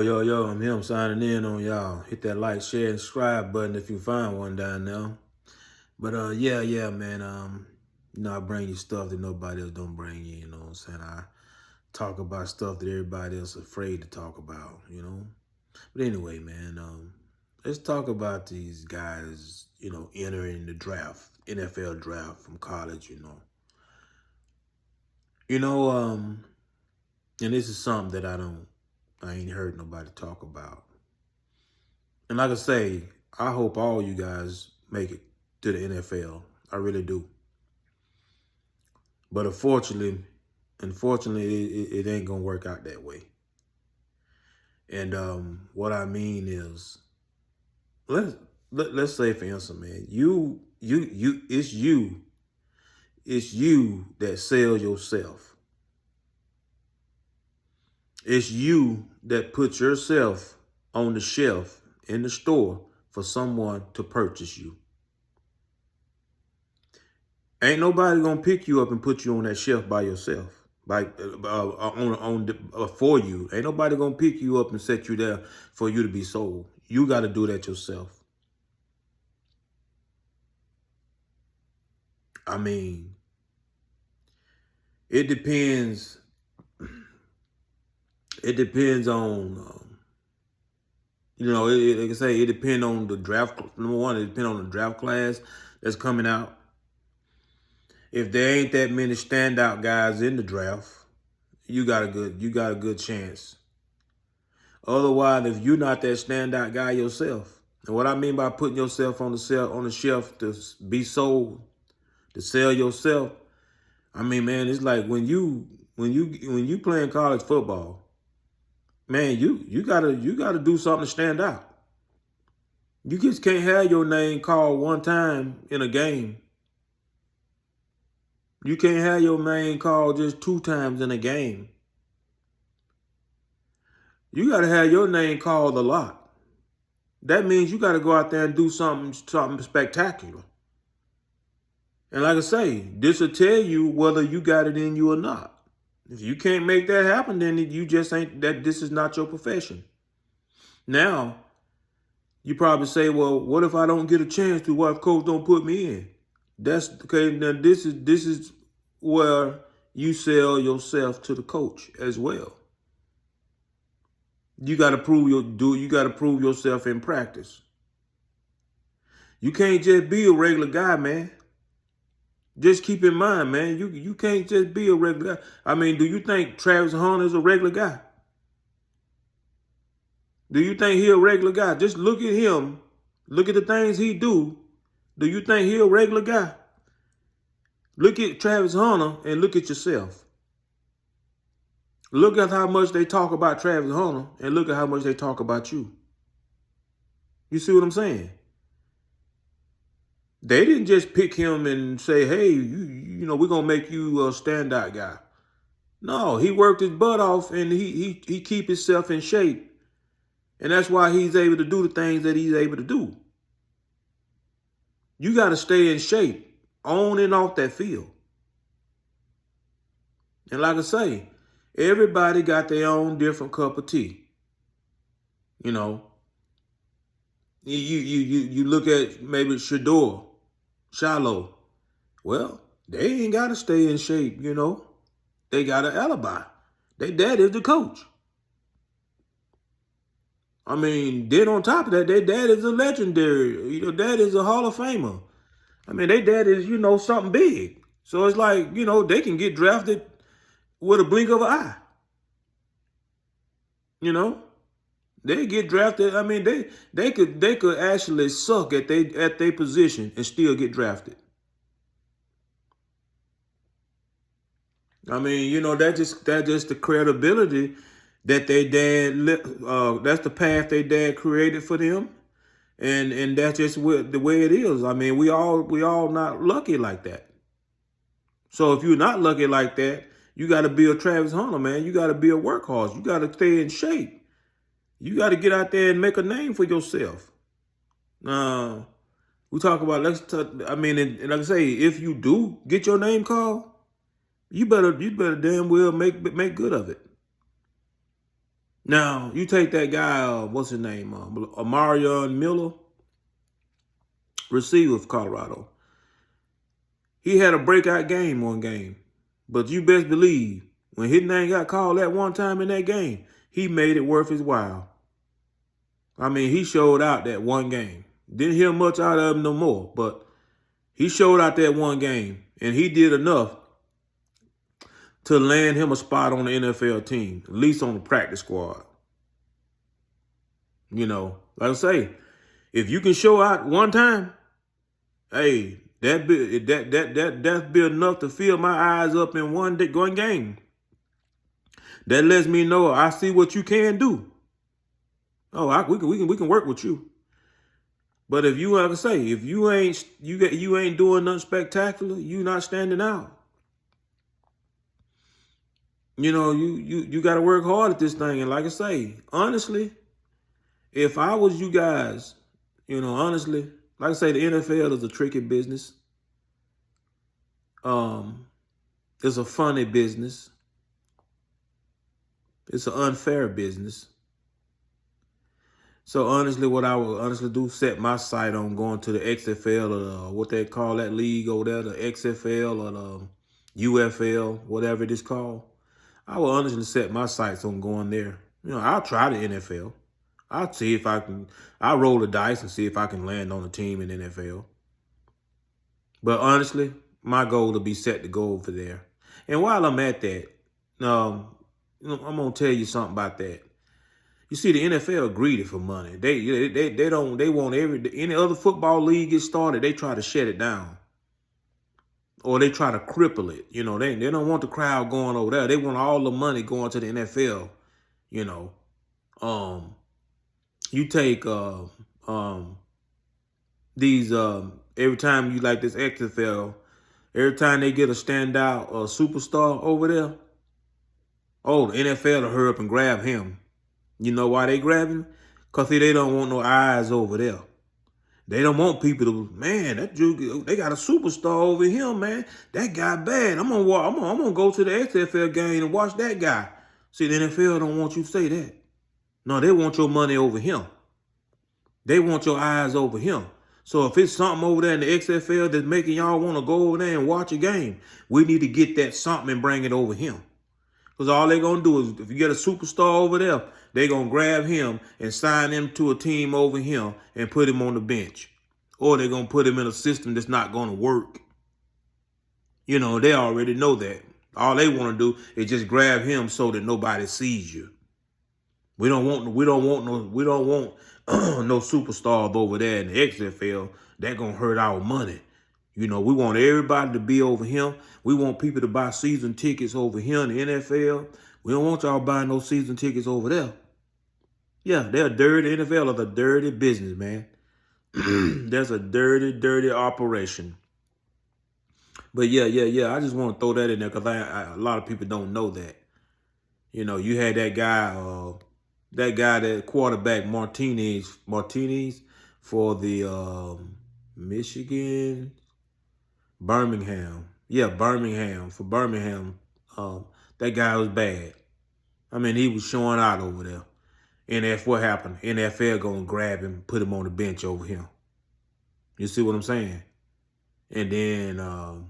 Yo, I'm him signing in on y'all. Hit that like, share, and subscribe button if you find one down there. But yeah, man. I bring you stuff that nobody else don't bring you. You know what I'm saying? I talk about stuff that everybody else is afraid to talk about. But anyway, man. Let's talk about these guys. Entering the draft, NFL draft from college. You know. And this is something that I ain't heard nobody talk about. And like I say, I hope all you guys make it to the NFL. I really do. But unfortunately, it ain't gonna work out that way. And what I mean is, let's say for instance, man, it's you that sell yourself. It's you that put yourself on the shelf in the store for someone to purchase you. Ain't nobody gonna pick you up and put you on that shelf by yourself, for you. Ain't nobody gonna pick you up and set you there for you to be sold. You got to do that yourself. I mean, it depends. It depends on, like I say, it depends on the draft. Number one, it depends on the draft class that's coming out. If there ain't that many standout guys in the draft, you got a good chance. Otherwise, if you're not that standout guy yourself, and what I mean by putting yourself on the shelf to be sold, to sell yourself, I mean, man, it's like when you playing college football, man, you gotta do something to stand out. You just can't have your name called one time in a game. You can't have your name called just 2 times in a game. You got to have your name called a lot. That means you got to go out there and do something spectacular. And like I say, this will tell you whether you got it in you or not. If you can't make that happen, then you just ain't that. This is not your profession. Now, you probably say, well, what if I don't get a chance to? What if coach don't put me in? That's okay. Now this is where you sell yourself to the coach as well. You got to prove yourself in practice. You can't just be a regular guy, man. Just keep in mind, man, you can't just be a regular guy. I mean, do you think Travis Hunter is a regular guy? Do you think he a regular guy? Just look at him. Look at the things he do. Do you think he a regular guy? Look at Travis Hunter and look at yourself. Look at how much they talk about Travis Hunter and look at how much they talk about you. You see what I'm saying? They didn't just pick him and say, hey, we're going to make you a standout guy. No, he worked his butt off and he keep himself in shape. And that's why he's able to do the things that he's able to do. You got to stay in shape on and off that field. And like I say, everybody got their own different cup of tea. You look at maybe Shiloh. Well, they ain't got to stay in shape, They got an alibi. Their dad is the coach. I mean, then on top of that, their dad is a legendary. Dad is a Hall of Famer. I mean, their dad is, something big. So it's like, they can get drafted with a blink of an eye. They get drafted. I mean, they could actually suck at their position and still get drafted. I mean, that's just the credibility that their dad. That's the path their dad created for them, and that's just the way it is. I mean, we all not lucky like that. So if you're not lucky like that, you got to be a Travis Hunter, man. You got to be a workhorse. You got to stay in shape. You got to get out there and make a name for yourself. We talk about and like I say, if you do get your name called, you better damn well make good of it. Now, you take that guy, what's his name? Amarion Miller, receiver of Colorado. He had a breakout game one game. But you best believe, when his name got called that one time in that game, he made it worth his while. I mean, he showed out that one game. Didn't hear much out of him no more, but he showed out that one game, and he did enough to land him a spot on the NFL team, at least on the practice squad. You know, like I say, if you can show out one time, hey, that'd be enough to fill my eyes up in one game. That lets me know I see what you can do. Oh, we can work with you. But if you, like I say, if you ain't doing nothing spectacular, you not standing out. You know, you got to work hard at this thing. And like I say, honestly, if I was you guys, you know, honestly, like I say, the NFL is a tricky business. It's a funny business. It's an unfair business. So honestly, what I would honestly do, set my sight on going to the XFL or what they call that league over there, the XFL or the UFL, whatever it is called. I will honestly set my sights on going there. You know, I'll try the NFL. I'll see if I can. I'll roll the dice and see if I can land on a team in the NFL. But honestly, my goal will be set to go over there. And while I'm at that, you know, I'm gonna tell you something about that. You see, the NFL greedy for money. They want any other football league get started, they try to shut it down. Or they try to cripple it. You know, they don't want the crowd going over there. They want all the money going to the NFL. You know. You take these every time you like this XFL, every time they get a standout superstar over there, oh, the NFL will hurry up and grab him. You know why they grab him? Because they don't want no eyes over there. They don't want people to, man, that dude, they got a superstar over here, man. That guy bad. I'm gonna go to the XFL game and watch that guy. See, the NFL don't want you to say that. No, they want your money over him. They want your eyes over him. So if it's something over there in the XFL that's making y'all want to go over there and watch a game, we need to get that something and bring it over him. Because all they're going to do is, if you get a superstar over there, they're going to grab him and sign him to a team over him and put him on the bench. Or they're going to put him in a system that's not going to work. You know, they already know that. All they want to do is just grab him so that nobody sees you. We don't want no superstars over there in the XFL. That going to hurt our money. You know, we want everybody to be over him. We want people to buy season tickets over here in the NFL. We don't want y'all buying no season tickets over there. Yeah, they're dirty. NFL is a dirty business, man. That's a dirty operation. But yeah. I just want to throw that in there because a lot of people don't know that. You know, you had that guy, that quarterback Martinez for the Michigan. Birmingham. Yeah, Birmingham. For Birmingham, that guy was bad. I mean, he was showing out over there. And that's what happened. NFL going to grab him, put him on the bench over him. You see what I'm saying? And then,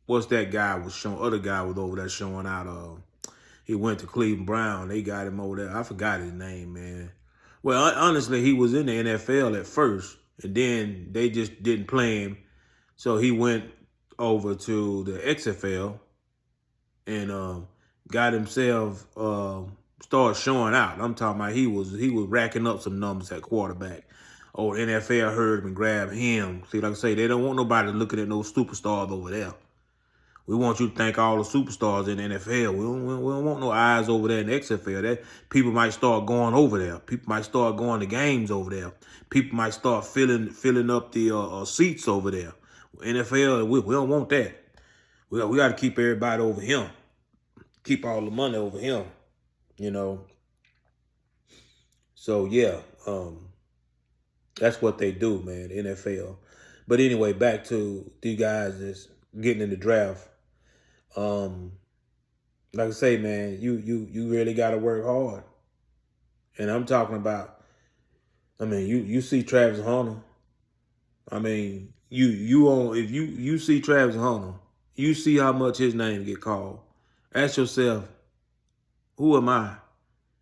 what's that guy was showing? Other guy was over there showing out. He went to Cleveland Brown. They got him over there. I forgot his name, man. Well, honestly, he was in the NFL at first. And then they just didn't play him. So he went over to the XFL and got himself started showing out. I'm talking about he was racking up some numbers at quarterback. Oh, NFL heard him and grabbed him. See, like I say, they don't want nobody looking at no superstars over there. We want you to thank all the superstars in the NFL. We don't want no eyes over there in the XFL. That people might start going over there. People might start going to games over there. People might start filling up the seats over there. NFL, we don't want that. We got to keep everybody over him. Keep all the money over him, you know. So, yeah, that's what they do, man, the NFL. But anyway, back to these guys that's getting in the draft. Like I say, man, you really got to work hard. And I'm talking about, I mean, you see Travis Hunter. I mean, if you see Travis Hunter, you see how much his name get called. Ask yourself, who am I?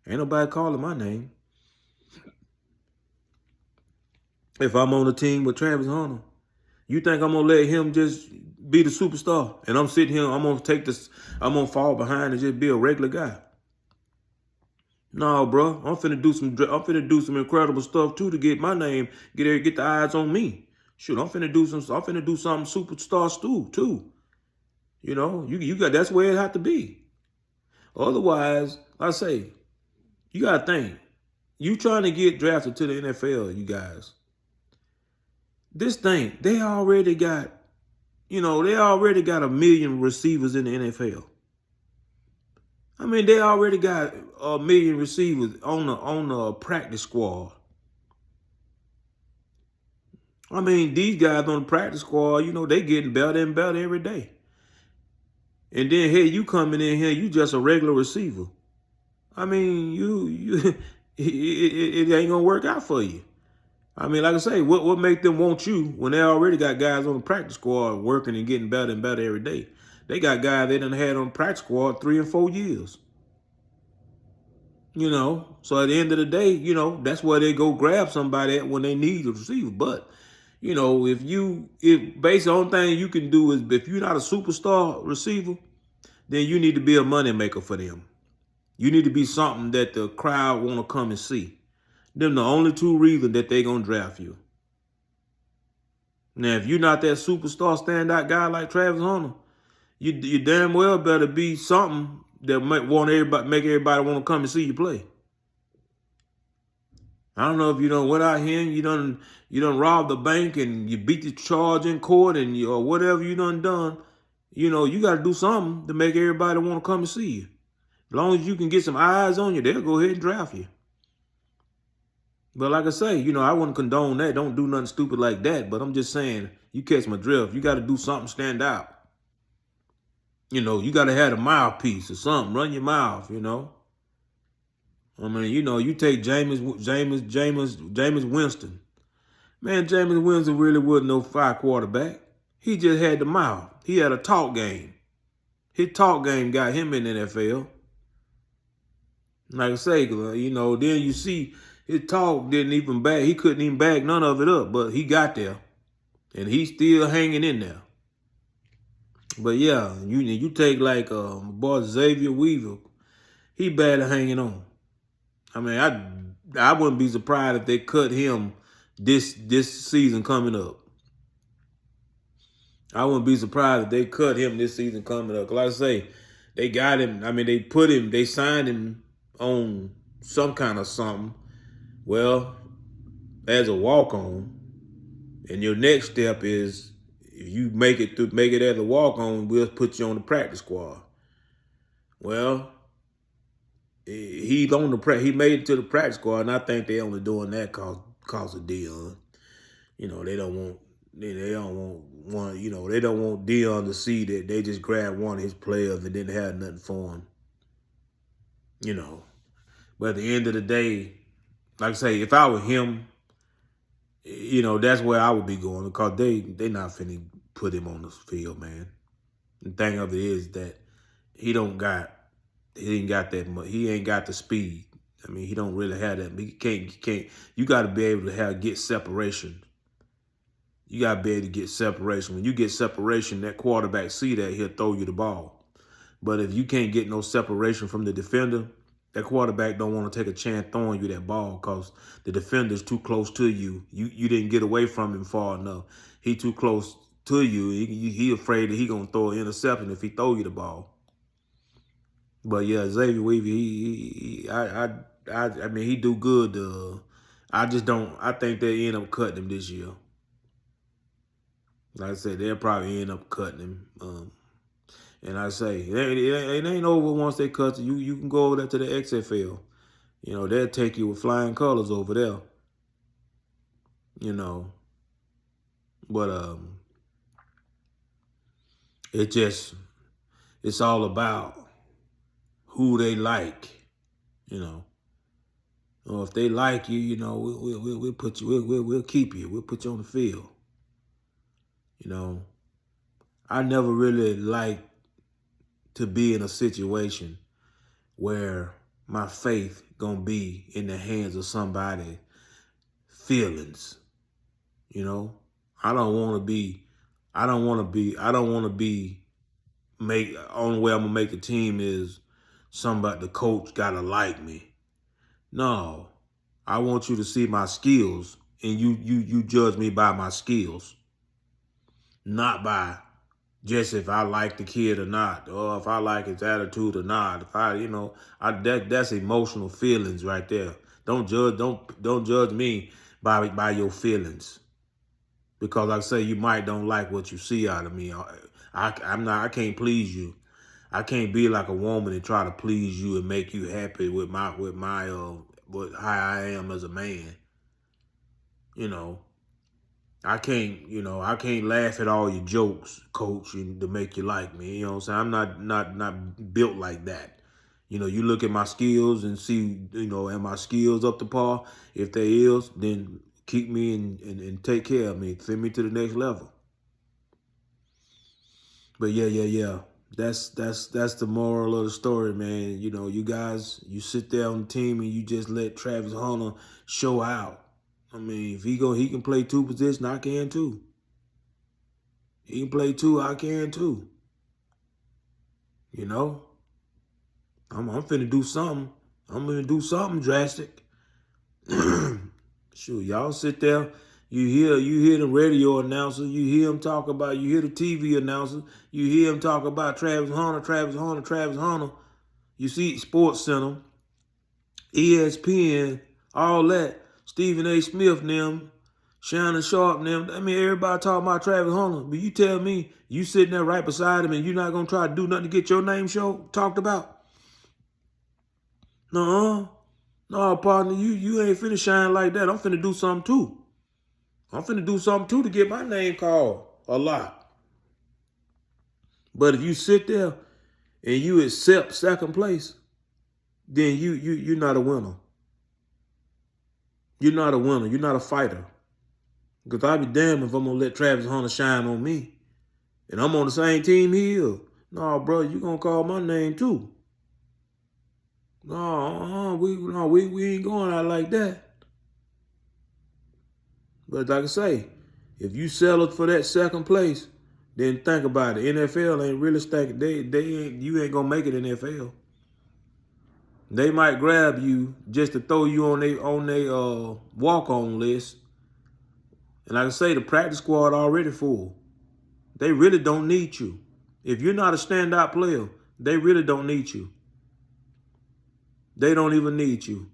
Ain't nobody calling my name. If I'm on a team with Travis Hunter, you think I'm gonna let him just be the superstar? And I'm sitting here, I'm gonna fall behind and just be a regular guy. No, bro, I'm finna do some incredible stuff too to get my name, get the eyes on me. Shoot, I'm finna do something superstar too. You know, you got that's where it had to be. Otherwise, I say, you gotta think. You trying to get drafted to the NFL, you guys. This thing, they already got a million receivers in the NFL. I mean, they already got a million receivers on the practice squad. I mean, these guys on the practice squad, they getting better and better every day. And then here you coming in here, you just a regular receiver. I mean, it ain't gonna work out for you. I mean, like I say, what make them want you when they already got guys on the practice squad working and getting better and better every day? They got guys they done had on the practice squad 3 and 4 years. So at the end of the day, that's where they go grab somebody at when they need a receiver. But, if based on the only thing you can do is if you're not a superstar receiver, then you need to be a moneymaker for them. You need to be something that the crowd want to come and see. Them the only two reasons that they gonna draft you. Now, if you're not that superstar standout guy like Travis Hunter, you damn well better be something that make everybody want to come and see you play. I don't know if you done went out here and you done robbed the bank and you beat the charge in court or whatever you done. You got to do something to make everybody want to come and see you. As long as you can get some eyes on you, they'll go ahead and draft you. But like I say, I wouldn't condone that. Don't do nothing stupid like that. But I'm just saying, you catch my drift. You got to do something stand out. You got to have a mouthpiece or something. Run your mouth, I mean, you take Jameis Winston. Man, Jameis Winston really wasn't no 5 quarterback. He just had the mouth. He had a talk game. His talk game got him in the NFL. Like I say, then you see his talk he couldn't even back none of it up, but he got there. And he's still hanging in there. But yeah, you take like boy Xavier Weaver, he barely hanging on. I mean, I wouldn't be surprised if they cut him this season coming up. I wouldn't be surprised if they cut him this season coming up. Like I say, they got him. I mean, they signed him on some kind of something. Well, as a walk-on, and your next step is if you make it as a walk-on, we'll put you on the practice squad. Well, he made it to the practice squad, and I think they only doing that cause of Deion. They don't want Deion to see that they just grabbed one of his players and didn't have nothing for him. But at the end of the day, like I say, if I were him, that's where I would be going because they not finna put him on the field, man. The thing of it is that he ain't got that much. He ain't got the speed. I mean, he don't really have that. He can't. You got to be able to get separation. You got to be able to get separation. When you get separation, that quarterback see that, he'll throw you the ball. But if you can't get no separation from the defender, that quarterback don't want to take a chance throwing you that ball because the defender's too close to you. You didn't get away from him far enough. He too close to you. He afraid that he gonna throw an interception if he throw you the ball. But yeah, Xavier Weaver, I mean, he do good. I think they end up cutting him this year. Like I said, they'll probably end up cutting him. And I say, it ain't over once they cut you. You can go over there to the XFL. They'll take you with flying colors over there. But it's all about who they like, Or if they like you, you know, we'll put you, we'll keep you. We'll put you on the field. You know, I never really liked to be in a situation where my faith gonna be in the hands of somebody's feelings. You know, I don't want to be. Only way I'm gonna make a team is the coach gotta like me. No, I want you to see my skills, and you judge me by my skills, not by just if I like the kid or not, or if I like his attitude or not. If that's emotional feelings right there. Don't judge me by your feelings, because like I say, you might don't like what you see out of me. I can't please you. I can't be like a woman and try to please you and make you happy with how I am as a man. You know, I can't laugh at all your jokes, coach, to make you like me. You know what I'm saying? I'm not built like that. You know, you look at my skills and see, am my skills up to par? If they is, then keep me and take care of me. Send me to the next level. But yeah. That's the moral of the story, man. You know, you guys, you sit there on the team and you just let Travis Hunter show out. I mean, if he can play two positions, I can too. He can play two, I can too. You know, I'm finna do something. I'm gonna do something drastic. Sure, y'all sit there. You hear the radio announcer. You hear him talk about. You hear the TV announcer. You hear him talk about Travis Hunter. You see Sports Center, ESPN, all that. Stephen A. Smith, them, Shannon Sharp, them. I mean, everybody talking about Travis Hunter. But you tell me, you sitting there right beside him and you're not going to try to do nothing to get your name talked about? No, partner, you ain't finna shine like that. I'm finna do something too. I'm finna do something too to get my name called a lot. But if you sit there and you accept second place, then you're not a winner. You're not a winner. You're not a fighter. Because I'll be damned if I'm going to let Travis Hunter shine on me. And I'm on the same team he is. No, bro, you going to call my name too. No, we ain't going out like that. But like I say, if you settle for that second place, then think about it. NFL ain't really stacking. You ain't going to make it in NFL. They might grab you just to throw you on their walk-on list. And like I say, the practice squad already full. They really don't need you. If you're not a standout player, they really don't need you. They don't even need you.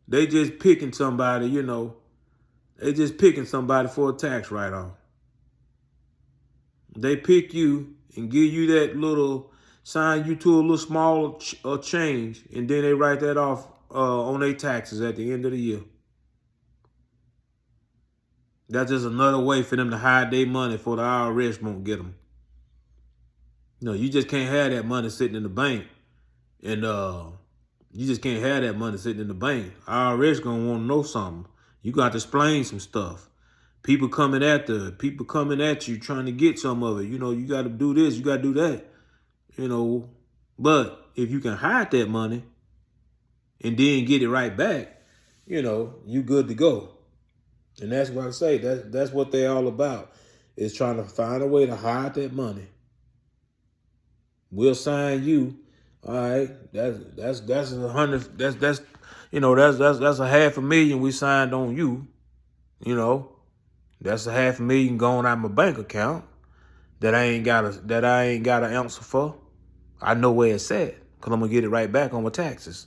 They just picking somebody, They just picking somebody for a tax write-off. They pick you and give you that sign you to a little small change, and then they write that off on their taxes at the end of the year. That's just another way for them to hide their money for the IRS won't get them. No, you just can't have that money sitting in the bank. And you just can't have that money sitting in the bank. IRS gonna want to know something. You got to explain some stuff. People coming at you trying to get some of it. You got to do this, you got to do that. But if you can hide that money and then get it right back, you good to go. And that's what I say. That's what they're all about, is trying to find a way to hide that money. We'll sign you. All right, that's $100. That's $500,000 we signed on you. That's $500,000 going out of my bank account that I ain't got an answer for. I know where it's at because I'm gonna get it right back on my taxes.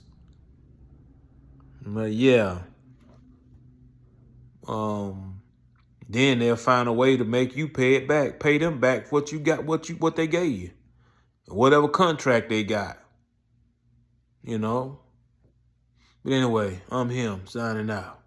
But yeah, then they'll find a way to make you pay them back what you got, what they gave you, whatever contract they got. But anyway, I'm him signing out.